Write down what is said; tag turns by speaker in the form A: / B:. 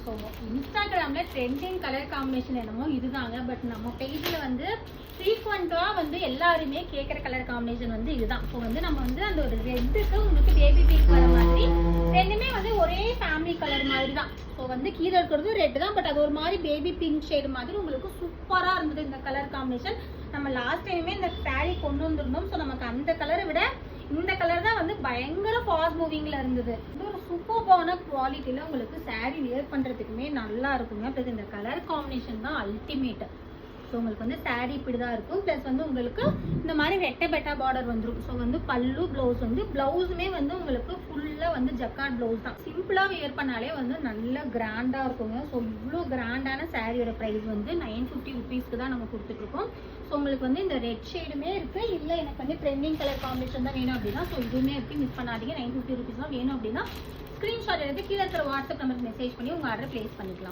A: So இன்ஸ்டாகிராமில் trending colour combination என்னமோ இதுதாங்க. பட் நம்ம பேஜில் வந்து ஃப்ரீக்வெண்ட்டாக வந்து எல்லாருமே கேட்குற கலர் காம்பினேஷன் வந்து இதுதான். ஸோ வந்து நம்ம வந்து அந்த ஒரு ரெட்டுக்கு உங்களுக்கு பேபி பிங்க் வர மாதிரி ரெண்டுமே வந்து ஒரே ஃபேமிலி கலர் மாதிரி தான். ஸோ வந்து கீழே இருக்கிறது ரெட்டு தான், பட் அது ஒரு மாதிரி பேபி பிங்க் ஷேடு மாதிரி உங்களுக்கு சூப்பராக இருந்தது இந்த கலர் காம்பினேஷன். நம்ம லாஸ்ட் டைமே இந்த சாரீ கொண்டு வந்திருந்தோம். ஸோ நமக்கு அந்த கலரை விட இந்த கலர் தான் வந்து பயங்கர ஃபாஸ்ட் மூவிங்ல இருந்தது. இது ஒரு சூப்பர்பான குவாலிட்டியில உங்களுக்கு சாரீ வியர் பண்றதுக்குமே நல்லா இருக்குங்க. ப்ளஸ் இந்த கலர் காம்பினேஷன் தான் அல்டிமேட். ஸோ உங்களுக்கு வந்து சாரீ இப்படிதான் இருக்கும். ப்ளஸ் வந்து உங்களுக்கு இந்த மாதிரி ரெட்டை பெட்டா பார்டர் வந்துடும். ஸோ வந்து பல்லு பிளவுஸ் வந்து பிளவுஸுமே வந்து உங்களுக்கு ஃபுல்லாக வந்து ஜக்கார்ட் பிளவுஸ் தான். சிம்பிளாக வியர் பண்ணாலே வந்து நல்ல கிராண்டாக இருக்குங்க. ஸோ இவ்வளோ கிராண்டான சாரியோட ப்ரைஸ் வந்து 950 ருபீஸ்க்கு தான் நம்ம கொடுத்துட்ருக்கோம். ஸோ உங்களுக்கு வந்து இந்த ரெட் ஷேடுமே இருக்குது. இல்லை எனக்கு வந்து ட்ரெண்டிங் கலர் காம்பினேஷன் தான் வேணும் அப்படின்னா ஸோ இதுவுமே இருக்குது. மிஸ் பண்ணாதீங்க. 950 ருபீஸ் தான் வேணும் அப்படின்னா ஸ்க்ரீன்ஷாட் எடுத்து கீழே இருக்கிற வாட்ஸ்அப் நம்பருக்கு மெசேஜ் பண்ணி உங்கள் ஆர்டர் ப்ளேஸ் பண்ணிக்கலாம்.